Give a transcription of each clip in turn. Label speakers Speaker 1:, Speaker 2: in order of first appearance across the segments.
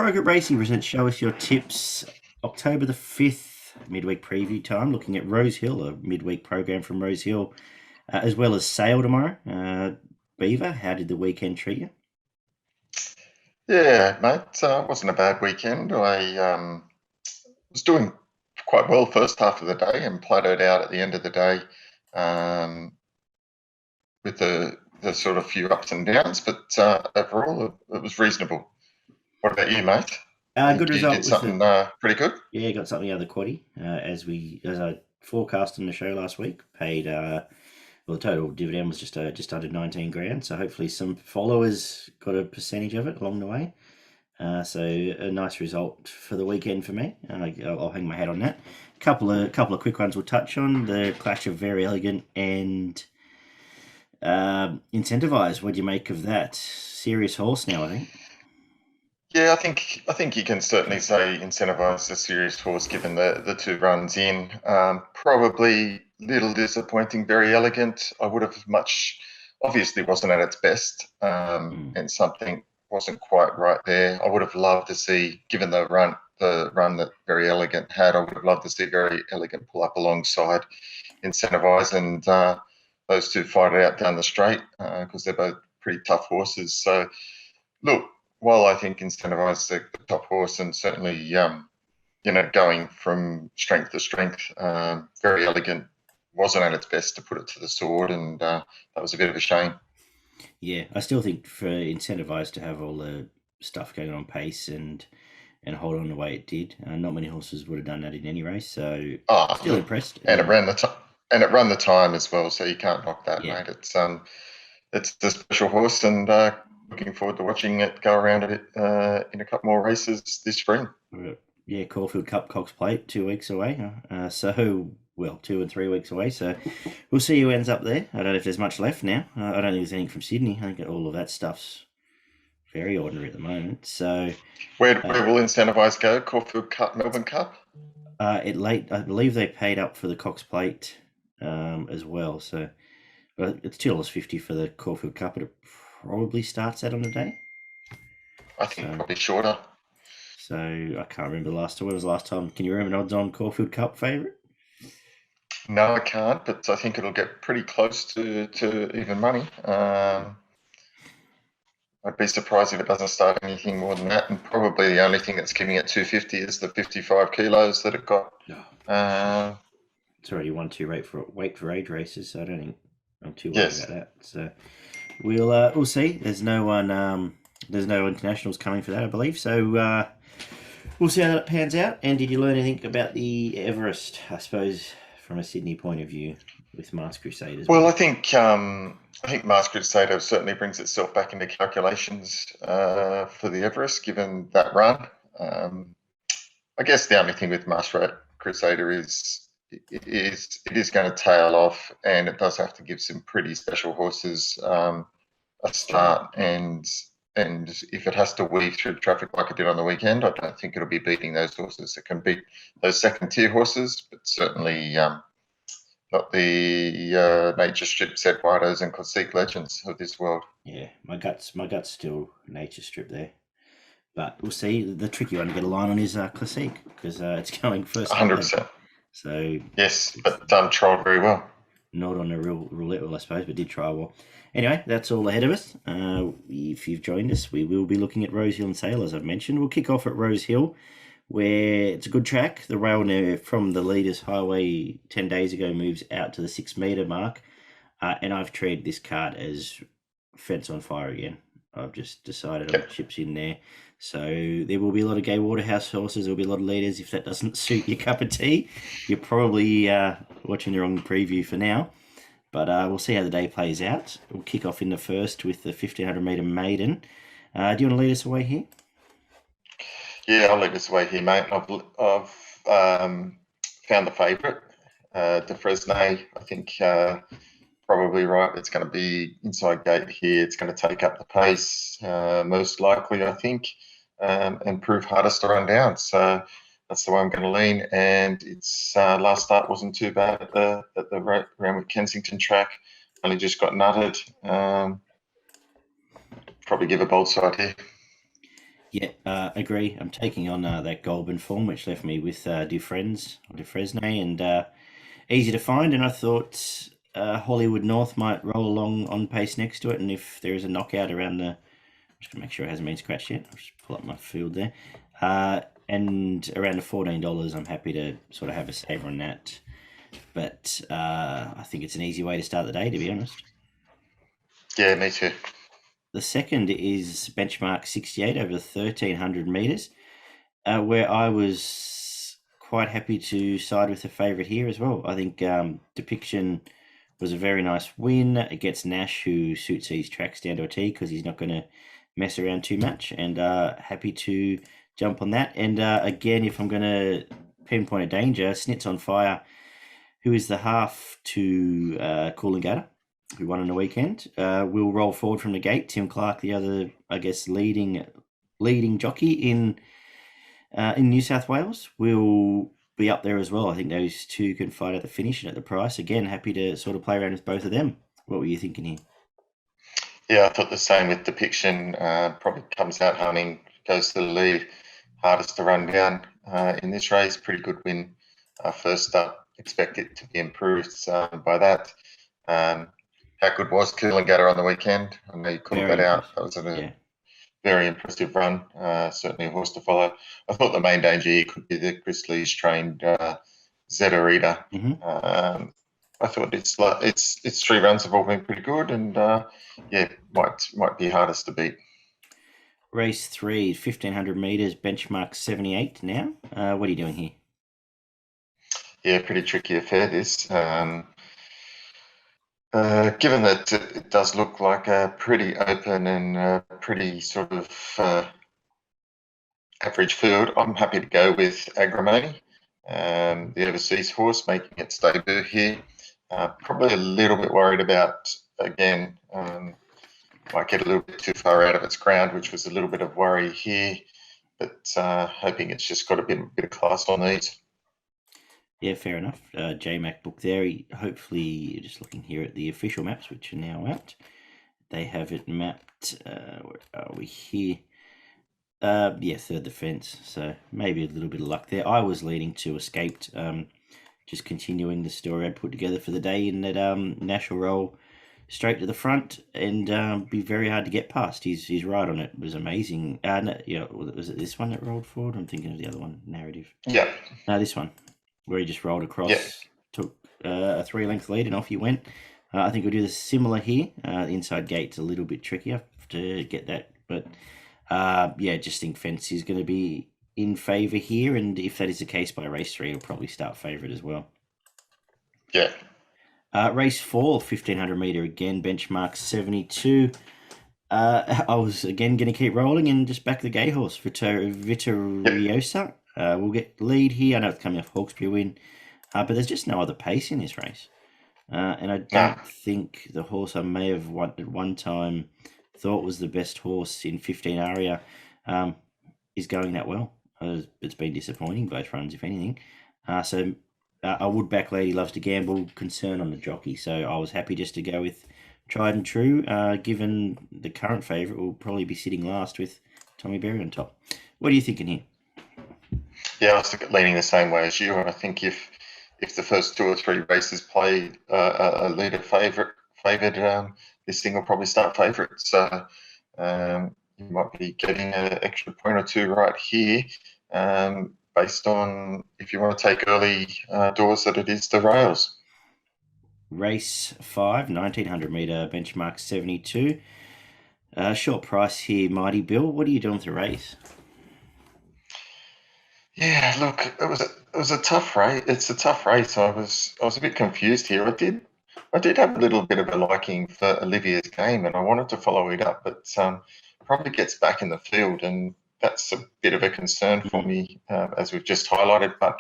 Speaker 1: Progress Racing presents Show Us Your Tips, October the 5th, midweek preview time, looking at Rosehill, a midweek program from Rosehill, as well as Sale tomorrow. Beaver, how did the weekend treat you?
Speaker 2: Yeah, mate, it wasn't a bad weekend. I was doing quite well first half of the day and plateaued out at the end of the day with the sort of few ups and downs, but overall it was reasonable. What about you, mate? I
Speaker 1: Good
Speaker 2: think you
Speaker 1: result
Speaker 2: did
Speaker 1: with
Speaker 2: something pretty good.
Speaker 1: Yeah, got something out of the quaddie, as I forecast in the show last week. Paid the total dividend was just under 19 grand. So hopefully some followers got a percentage of it along the way. So a nice result for the weekend for me. I'll hang my hat on that. Couple of quick ones we'll touch on. The clash of Very Elegant and Incentivise. What do you make of that? Serious horse now, I think.
Speaker 2: Yeah, I think you can certainly say Incentivise a serious horse given the two runs in. Probably little disappointing, Very Elegant. I would have obviously wasn't at its best, and something wasn't quite right there. I would have loved to see, given the run that Very Elegant had, I would have loved to see Very Elegant pull up alongside Incentivise and those two fight it out down the straight because they're both pretty tough horses. So, look, while I think Incentivise the top horse and certainly, going from strength to strength, Very Elegant wasn't at its best, to put it to the sword, and that was a bit of a shame.
Speaker 1: Yeah, I still think for Incentivise to have all the stuff going on pace and hold on the way it did, not many horses would have done that in any race. So still
Speaker 2: Look,
Speaker 1: impressed.
Speaker 2: and it ran the time, and it ran the time as well, so you can't knock that,
Speaker 1: Yeah.
Speaker 2: mate. It's a special horse, and looking forward to watching it go around a bit in a couple more races this spring.
Speaker 1: Yeah, Caulfield Cup Cox Plate 2 weeks away. 2 and 3 weeks away. So we'll see who ends up there. I don't know if there's much left now. I don't think there's anything from Sydney. I think all of that stuff's very ordinary at the moment. So
Speaker 2: where will Incentivise go? Caulfield Cup, Melbourne Cup?
Speaker 1: I believe they paid up for the Cox Plate as well. So it's $2.50 for the Caulfield Cup, but it probably starts out on the day.
Speaker 2: I think probably shorter.
Speaker 1: So I can't remember the last time. When was the last time? Can you remember an odds on Caulfield Cup favourite?
Speaker 2: No, I can't, but I think it'll get pretty close to even money. I'd be surprised if it doesn't start anything more than that, and probably the only thing that's giving it 250 is the 55 kilos that it got.
Speaker 1: It's already 1-2 weight for age races, so I don't think I'm too worried about that. So we'll see. There's no internationals coming for that, I believe. So we'll see how that pans out. And did you learn anything about the Everest, I suppose, from a Sydney point of view with Masked Crusaders?
Speaker 2: Well, I think Masked Crusader certainly brings itself back into calculations for the Everest, given that run. I guess the only thing with Masked Crusader is it is going to tail off, and it does have to give some pretty special horses a start. And if it has to weave through traffic like it did on the weekend, I don't think it'll be beating those horses. It can beat those second-tier horses, but certainly not the Nature Strip, Eduardo's and Classique Legends of this world.
Speaker 1: Yeah, my gut's still Nature Strip there. But we'll see. The tricky one to get a line on is Classique, because it's going first.
Speaker 2: 100%.
Speaker 1: So
Speaker 2: yes, but trialled very well.
Speaker 1: Not on a real roulette wheel, I suppose, but did try well. Anyway, that's all ahead of us. If you've joined us, we will be looking at Rosehill Sale, as I've mentioned. We'll kick off at Rosehill, where it's a good track. The rail now from the Leaders Highway 10 days ago moves out to the 6 metre mark, and I've treated this card as fence on fire again. I've just decided I'll put chips in there. So there will be a lot of Gay Waterhouse horses. There will be a lot of leaders. If that doesn't suit your cup of tea, you're probably watching the wrong preview for now. But we'll see how the day plays out. We'll kick off in the first with the 1500 metre maiden. Do you want to lead us away here?
Speaker 2: Yeah, I'll lead us away here, mate. I've found the favourite, De Fresnay. I think probably right. It's going to be inside gate here. It's going to take up the pace, most likely, I think, and prove hardest to run down. So that's the way I'm going to lean. And its last start wasn't too bad at the Randwick Kensington track. Only just got nutted. Probably give a bold side here.
Speaker 1: Yeah, agree. I'm taking on that Goulburn form, which left me with Dufresne, and easy to find. And I thought Hollywood North might roll along on pace next to it. And if there is a knockout around the, just gonna make sure it hasn't been scratched yet. I'll just pull up my field there. And around the $14, I'm happy to sort of have a saver on that. But I think it's an easy way to start the day, to be honest.
Speaker 2: Yeah, me too.
Speaker 1: The second is benchmark 68 over 1,300 metres, where I was quite happy to side with the favourite here as well. I think Depiction was a very nice win. It gets Nash, who suits these tracks down to a T because he's not going to mess around too much, and happy to jump on that. And again, if I'm going to pinpoint a danger, Snit's on Fire, who is the half to Coolangatta, who won on the weekend, will roll forward from the gate. Tim Clark, the other, I guess, leading jockey in New South Wales, will be up there as well. I think those two can fight at the finish and at the price. Again, happy to sort of play around with both of them. What were you thinking here?
Speaker 2: Yeah, I thought the same with Depiction. Probably comes out hunting, goes to the lead, hardest to run down in this race. Pretty good win first up. Expect it to be improved by that. How good was Coolangatta on the weekend? I know you couldn't
Speaker 1: Very
Speaker 2: bet out.
Speaker 1: impressive.
Speaker 2: That was a
Speaker 1: Yeah.
Speaker 2: very impressive run. Certainly a horse to follow. I thought the main danger here could be the Chris Lees trained Zeta Rita.
Speaker 1: Mm-hmm.
Speaker 2: I thought its three runs have all been pretty good, and yeah, might be hardest to beat.
Speaker 1: Race 3, 1,500 metres, benchmark 78 now. What are you doing here?
Speaker 2: Yeah, pretty tricky affair this. Given that it does look like a pretty open and pretty sort of average field, I'm happy to go with Agrimony, the overseas horse, making its debut here. Probably a little bit worried about, again, might get a little bit too far out of its ground, which was a little bit of worry here, but hoping it's just got a bit of class on these.
Speaker 1: Yeah, fair enough. JMac book there. Hopefully, just looking here at the official maps, which are now out. They have it mapped. Where are we here? Yeah, third defence. So maybe a little bit of luck there. I was leading to Escaped. Just continuing the story I'd put together for the day in that Nash will roll straight to the front and be very hard to get past. He's right on it. It was amazing. No, yeah, was it this one that rolled forward? I'm thinking of the other one, Narrative.
Speaker 2: Yeah.
Speaker 1: No, this one, where he just rolled across,
Speaker 2: Yeah.
Speaker 1: took a 3-length lead, and off he went. I think we'll do the similar here. The inside gate's a little bit trickier to get that, but yeah, just think fence is going to be in favour here, and if that is the case by race 3, it'll probably start favourite as well.
Speaker 2: Yeah.
Speaker 1: Race 4, 1,500 metre again, benchmark 72. I was again going to keep rolling and just back the gay horse, Vittoriosa. We'll get lead here. I know it's coming off Hawkesbury win, but there's just no other pace in this race. And I don't think the horse I may have won at one time thought was the best horse in 15 Aria is going that well. It's been disappointing both runs, if anything. So I would back Lady Loves to Gamble, concern on the jockey. So I was happy just to go with tried and true, given the current favourite will probably be sitting last with Tommy Berry on top. What are you thinking here?
Speaker 2: Yeah, I was leaning the same way as you. And I think if the first 2 or 3 races play a leader favoured, this thing will probably start favourite. So you might be getting an extra point or 2 right here, based on if you want to take early doors that it is the rails.
Speaker 1: Race 5, 1,900 metre, benchmark 72. Short price here, Mighty Bill. What are you doing with the race?
Speaker 2: Yeah, look, it was a tough race. It's a tough race. I was a bit confused here. I did have a little bit of a liking for Olivia's Game, and I wanted to follow it up, but probably gets back in the field, and that's a bit of a concern for me, as we've just highlighted. But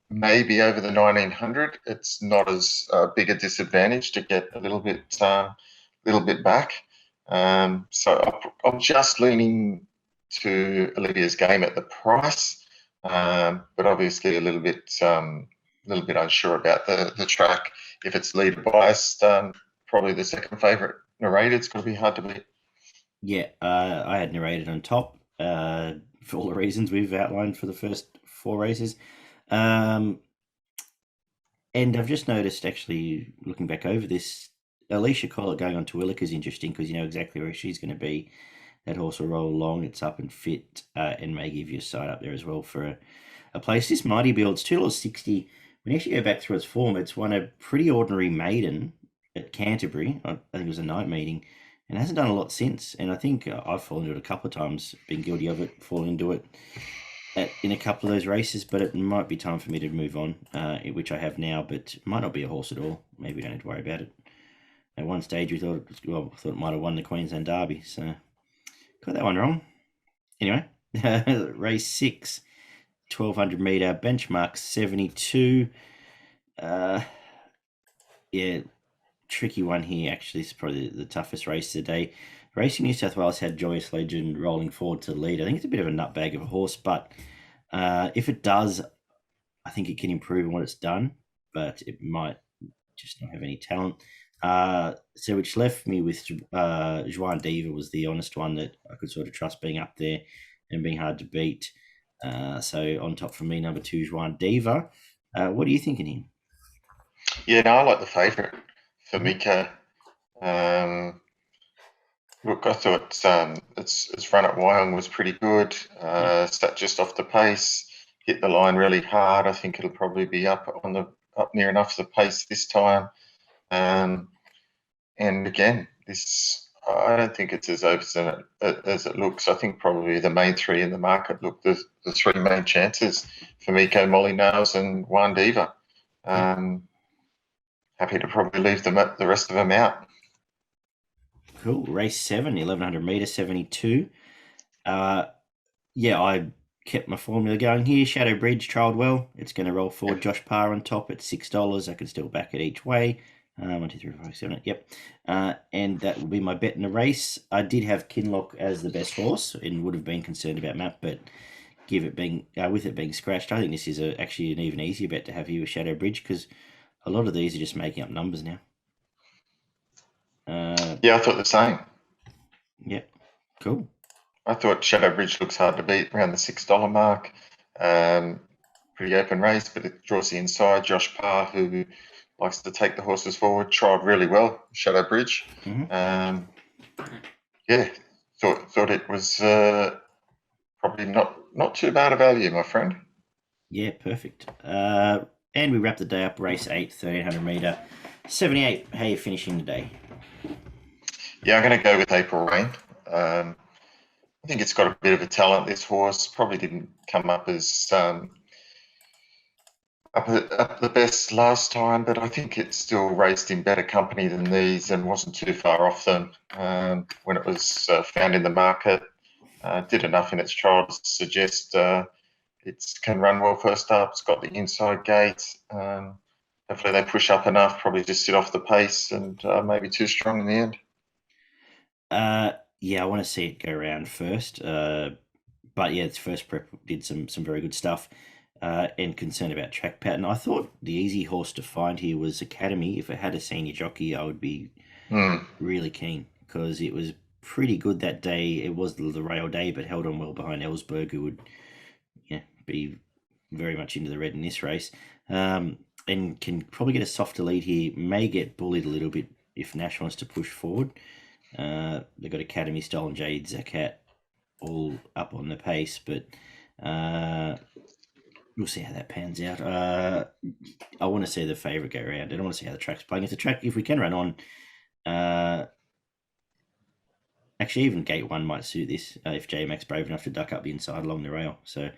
Speaker 2: maybe over the 1,900, it's not as big a disadvantage to get a little bit back. So I'm just leaning to Olivia's Game at the price, but obviously a little bit unsure about the track. If it's leader biased, probably the second favourite, Narrated's going to be hard to beat.
Speaker 1: Yeah, I had Narrated on top. for all the reasons we've outlined for the first 4 races. And I've just noticed, actually, looking back over this, Alicia Collett going on to Willick is interesting because you know exactly where she's going to be. That horse will roll along. It's up and fit, and may give you a side up there as well for a place. This Mighty Build's $2.60. When you actually go back through its form, it's won a pretty ordinary maiden at Canterbury. I think it was a night meeting, and hasn't done a lot since. And I think I've fallen into it a couple of times, been guilty of it, fallen into it in a couple of those races. But it might be time for me to move on, which I have now. But it might not be a horse at all. Maybe we don't need to worry about it. At one stage, we thought it might have won the Queensland Derby, so got that one wrong. Anyway, race 6, 1200 meter benchmark 72. Yeah, tricky one here. Actually, it's probably the toughest race today. Racing New South Wales had Joyous Legend rolling forward to the lead. I think it's a bit of a nutbag of a horse, but if it does, I think it can improve on what it's done, but it might just not have any talent. So which left me with Joan Diva was the honest one that I could sort of trust being up there and being hard to beat. So on top for me, number 2, Joan Diva. What are you thinking here?
Speaker 2: Yeah, no, I like the favourite for Miko. Look, I thought its run at Wyong was pretty good. Sat just off the pace, hit the line really hard. I think it'll probably be up near enough the pace this time. And again, I don't think it's as open as it looks. I think probably the main 3 in the market look the 3 main chances for Miko, Molly Nails, and Juan Diva. Happy to probably leave the rest of them out.
Speaker 1: Cool. Race 7, 1100 meter 72. Yeah, I kept my formula going here. Shadow Bridge trialled well. It's going to roll forward. Josh Parr on top at $6. I can still back it each way. 1, 2, 3, 4, 5, 6, 7, 8. Yep. And that will be my bet in the race. I did have Kinloch as the best horse and would have been concerned about Map, but with it being scratched, I think this is actually an even easier bet to have here with Shadow Bridge because a lot of these are just making up numbers now.
Speaker 2: Yeah, I thought the same.
Speaker 1: Yep. Cool.
Speaker 2: I thought Shadow Bridge looks hard to beat around the $6 mark. Pretty open race, but it draws the inside. Josh Parr, who likes to take the horses forward, trialled really well, Shadow Bridge.
Speaker 1: Mm-hmm.
Speaker 2: Yeah, thought it was probably not too bad a value, my friend.
Speaker 1: Yeah, perfect. And we wrap the day up, race 8, 1300 meter 78. How are you finishing the day?
Speaker 2: Yeah, I'm going to go with April Rain. I think it's got a bit of a talent, this horse. Probably didn't come up as up the best last time, but I think it still raced in better company than these and wasn't too far off them when it was found in the market. Did enough in its trial to suggest it can run well first up. It's got the inside gate. Hopefully they push up enough, probably just sit off the pace and maybe too strong in the end.
Speaker 1: Yeah, I want to see it go around first. But yeah, its first prep did some very good stuff. And concerned about track pattern. I thought the easy horse to find here was Academy. If it had a senior jockey, I would be really keen because it was pretty good that day. It was the rail day, but held on well behind Ellsberg, who would be very much into the red in this race. And can probably get a softer lead here. May get bullied a little bit if Nash wants to push forward. They've got Academy, Stolen Jade, Zakat all up on the pace, but we'll see how that pans out. I want to see the favourite go around. I don't want to see how the track's playing. If we can run on, actually even gate 1 might suit this if J-Mac's brave enough to duck up the inside along the rail. So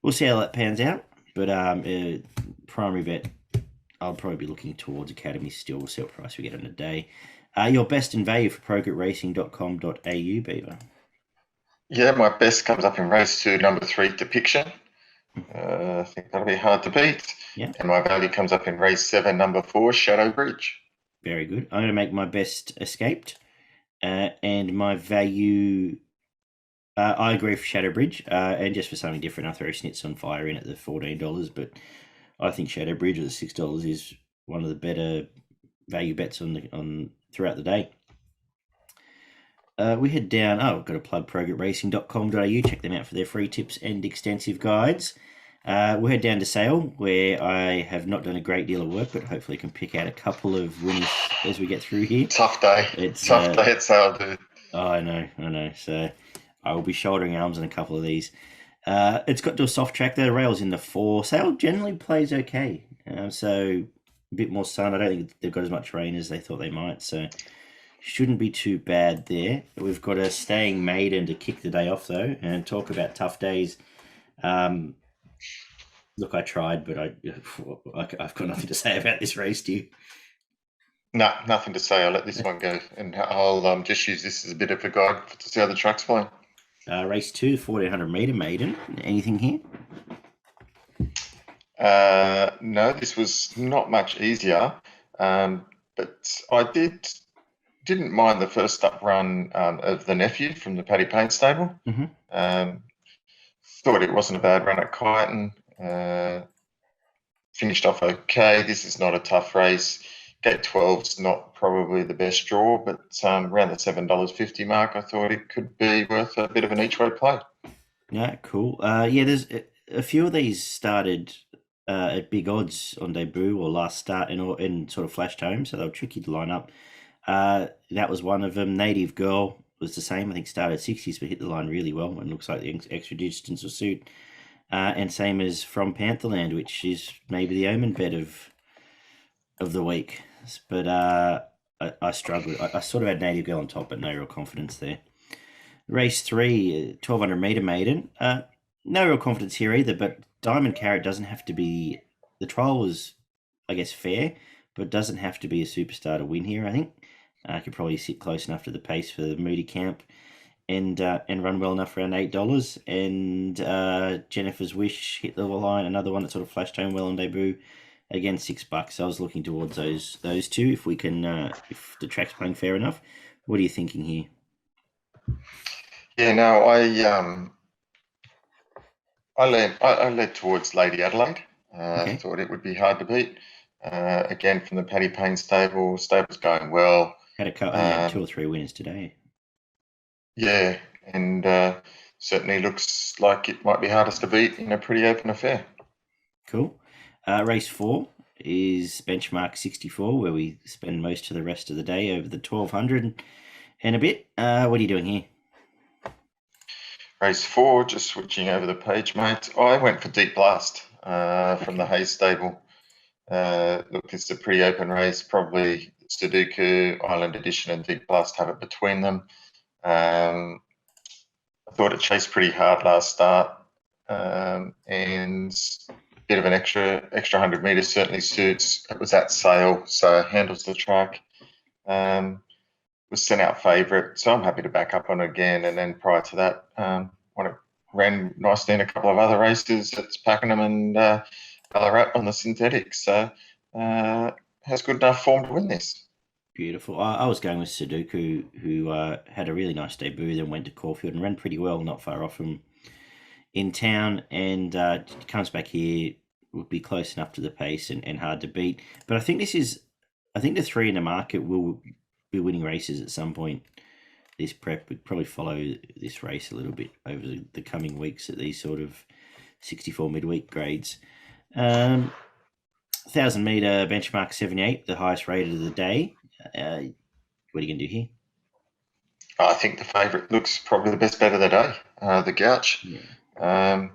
Speaker 1: we'll see how that pans out. But primary bet, I'll probably be looking towards Academy still. We'll see what price we get on the day. Your best in value for progretracing.com.au, Beaver.
Speaker 2: Yeah, my best comes up in race 2, number 3, Depiction. I think that'll be hard to beat.
Speaker 1: Yeah.
Speaker 2: And my value comes up in race 7, number 4, Shadow Bridge.
Speaker 1: Very good. I'm going to make my best Escaped. And my value, I agree for Shadow Bridge. And just for something different, I'll throw Snits on Fire in at the $14. But I think Shadow Bridge at the $6 is one of the better value bets on throughout the day. We head down. Oh, we've got a plug, progretracing.com.au. Check them out for their free tips and extensive guides. We'll head down to Sale, where I have not done a great deal of work, but hopefully can pick out a couple of winners as we get through here.
Speaker 2: Tough day.
Speaker 1: It's
Speaker 2: Tough day at Sale, dude.
Speaker 1: Oh, I know. So I will be shouldering arms on a couple of these. It's got to a soft track. The rail's in the 4. Sale generally plays okay. So a bit more sun. I don't think they've got as much rain as they thought they might. So shouldn't be too bad there. We've got a staying maiden to kick the day off, though, and talk about tough days. Look, I tried, but I've got nothing to say about this race, do you?
Speaker 2: No, nothing to say. I'll let this one go, and I'll just use this as a bit of a guide to see how the track's playing.
Speaker 1: Race 2, 1400 metre maiden. Anything here?
Speaker 2: No, this was not much easier, but I didn't mind the first up run of the nephew from the Paddy Payne stable.
Speaker 1: Mm-hmm.
Speaker 2: Thought it wasn't a bad run at Kyneton. Finished off okay. This is not a tough race. Gate 12's not probably the best draw, but around the $7.50 mark, I thought it could be worth a bit of an each-way play.
Speaker 1: Yeah, cool. Yeah, there's a few of these started at big odds on debut or last start and sort of flashed home, so they were tricky to line up. That was one of them. Native Girl was the same. I think started 60s, but hit the line really well, and looks like the extra distance will suit. And same as From Pantherland, which is maybe the omen bet of the week. But I struggled. I sort of had Native Girl on top, but no real confidence there. Race 3, 1200 metre maiden. No real confidence here either, but Diamond Carrot doesn't have to be... The trial was, I guess, fair, but doesn't have to be a superstar to win here, I think. I could probably sit close enough to the pace for the Moody Camp and run well enough around $8. And Jennifer's Wish hit the line, another one that sort of flashed home well on debut. Again, $6. I was looking towards those two if we can, if the track's playing fair enough. What are you thinking here?
Speaker 2: Yeah, no, I led towards Lady Adelaide.
Speaker 1: Okay.
Speaker 2: Thought it would be hard to beat. Again, from the Paddy Payne stable. Stable's going well.
Speaker 1: Had 2 or 3 winners today.
Speaker 2: Yeah, and certainly looks like it might be hardest to beat in a pretty open affair.
Speaker 1: Cool. Race 4 is benchmark 64, where we spend most of the rest of the day over the 1200 and a bit. What are you doing here?
Speaker 2: Race 4, just switching over the page, mate. I went for Deep Blast from the Hayes stable. Look, it's a pretty open race. Probably Sudoku, Island Edition, and Deep Blast have it between them. I thought it chased pretty hard last start, and a bit of an extra 100 metres certainly suits. It was at Sale, so handles the track. Was sent out favourite, so I'm happy to back up on it again. And then prior to that, when it ran nicely in a couple of other races, it's Pakenham and Ballarat on the synthetics. So has good enough form to win this.
Speaker 1: Beautiful. I was going with Sudoku, who had a really nice debut, then went to Caulfield and ran pretty well, not far off from in town, and comes back here, would be close enough to the pace and hard to beat. But I think the 3 in the market will be winning races at some point. This prep would probably follow this race a little bit over the coming weeks at these sort of 64 midweek grades. 1,000 metre benchmark 78, the highest rated of the day. What are you going to do here?
Speaker 2: I think the favourite looks probably the best bet of the day, the Gouch.
Speaker 1: Yeah.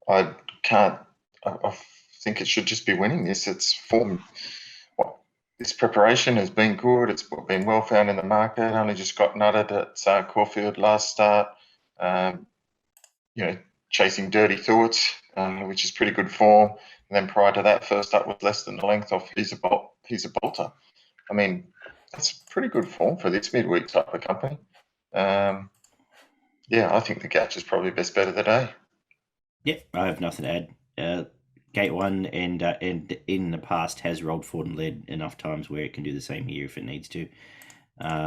Speaker 2: I think it should just be winning this. It's form. This preparation has been good. It's been well found in the market. Only just got nutted at Caulfield last start. Chasing Dirty Thoughts, which is pretty good form. And then prior to that, first up was less than the length off He's a Bolter. I mean, that's pretty good form for this midweek type of company. I think the Gouch is probably best bet of the day.
Speaker 1: Yep, I have nothing to add. Gate 1 and in the past has rolled forward and led enough times where it can do the same here if it needs to.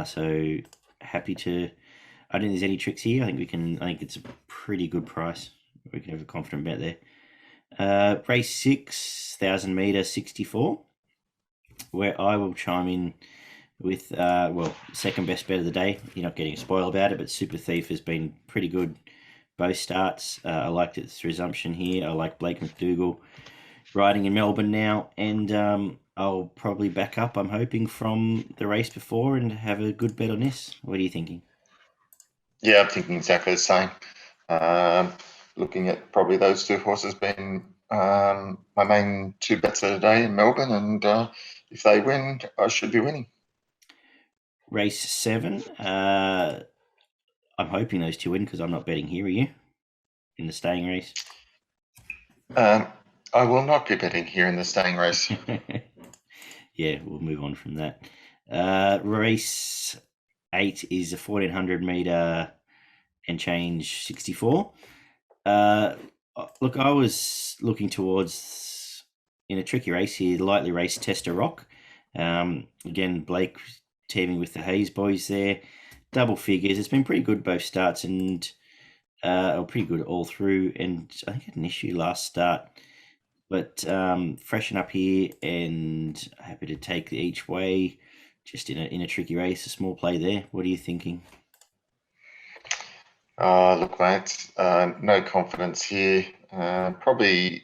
Speaker 1: So happy to... I don't think there's any tricks here. I think it's a pretty good price. We can have a confident bet there. Race 6, 1,000 metre 64, where I will chime in with, second best bet of the day. You're not getting a spoil about it, but Super Thief has been pretty good both starts. I liked its resumption here. I like Blake McDougall riding in Melbourne now, and I'll probably back up, I'm hoping, from the race before and have a good bet on this. What are you thinking?
Speaker 2: Yeah, I'm thinking exactly the same. Looking at probably those two horses being my main two bets of the day in Melbourne, and if they win, I should be winning.
Speaker 1: Race 7. I'm hoping those two win because I'm not betting here. Are you? In the staying race?
Speaker 2: I will not be betting here in the staying race.
Speaker 1: Yeah, we'll move on from that. Race 8 is a 1400 metre and change 64. Look, I was looking towards, in a tricky race here, lightly raced Tester Rock. Again, Blake teaming with the Hayes boys there. Double figures. It's been pretty good both starts, and pretty good all through. And I think I had an issue last start, but freshen up here and happy to take the each way. Just in a tricky race, a small play there. What are you thinking?
Speaker 2: Look, mate, no confidence here. Probably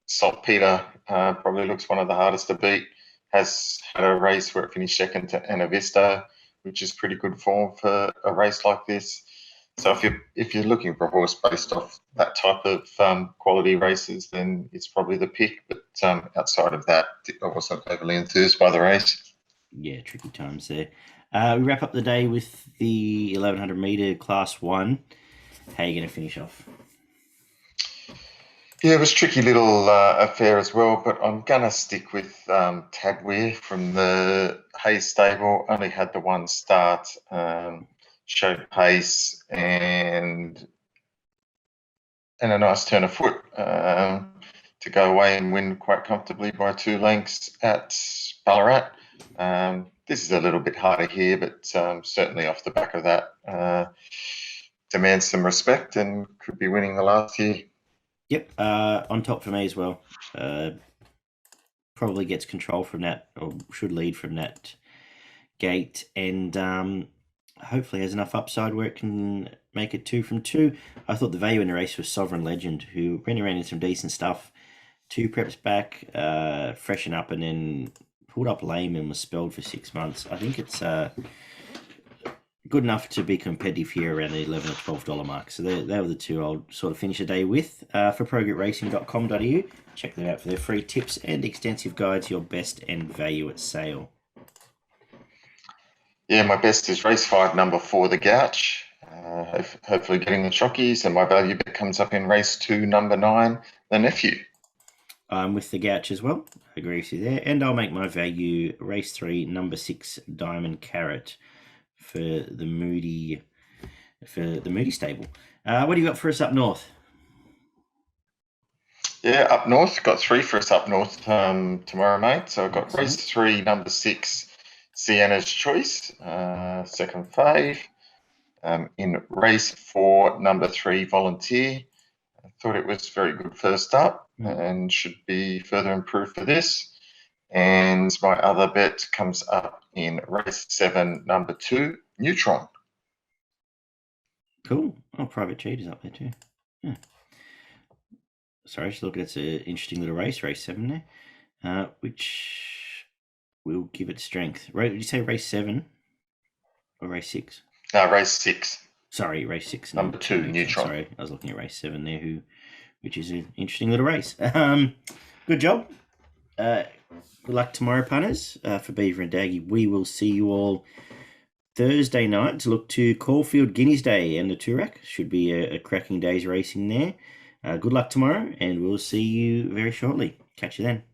Speaker 2: Saltpeter probably looks one of the hardest to beat. Has had a race where it finished second to Anavista, which is pretty good form for a race like this. So if you're looking for a horse based off that type of quality races, then it's probably the pick. But outside of that, I wasn't overly enthused by the race.
Speaker 1: Yeah, tricky times there. We wrap up the day with the 1100 metre Class 1. How are you going to finish off?
Speaker 2: Yeah, it was a tricky little affair as well, but I'm going to stick with Tadweer from the Hayes stable. Only had the one start, showed pace and a nice turn of foot to go away and win quite comfortably by 2 lengths at Ballarat. This is a little bit harder here, but certainly off the back of that, demands some respect and could be winning the last year.
Speaker 1: Yep, on top for me as well. Probably gets control from that, or should lead from that gate, and hopefully has enough upside where it can make it 2 from 2. I thought the value in the race was Sovereign Legend, who ran around in some decent stuff. 2 preps back, freshen up, and then pulled up lame and was spelled for 6 months. I think it's good enough to be competitive here around the $11 or $12 mark. So they were the two I'll sort of finish the day with. For progretracing.com.au, check them out for their free tips and extensive guides, your best and value at sale.
Speaker 2: Yeah, my best is race 5, number 4, the Gouch. Hopefully getting the chockies, and my value bet comes up in race 2, number 9, the Nephew.
Speaker 1: I'm with the Gouch as well. I agree with you there. And I'll make my value race 3, number 6, Diamond Carrot for the Moody stable. What do you got for us up north?
Speaker 2: Yeah, up north, got 3 for us up north tomorrow, mate. So I've got race 3, number 6, Sienna's Choice, second fave. In race 4, number 3, Volunteer. I thought it was very good first up and should be further improved for this. And my other bet comes up in race 7, number 2, Neutron.
Speaker 1: Cool. Oh, Private Cheetah's up there too. Yeah. Sorry, just looking. It's an interesting little race 7 there, which will give it strength. Right? Did you say race 7 or race 6?
Speaker 2: No, race 6.
Speaker 1: Sorry, race 6.
Speaker 2: Number 2, Neutron.
Speaker 1: Sorry, I was looking at race 7 there, which is an interesting little race. Good job. Good luck tomorrow, punters. For Beaver and Daggy, we will see you all Thursday night to look to Caulfield Guineas Day and the Toorak. Should be a cracking day's racing there. Good luck tomorrow, and we'll see you very shortly. Catch you then.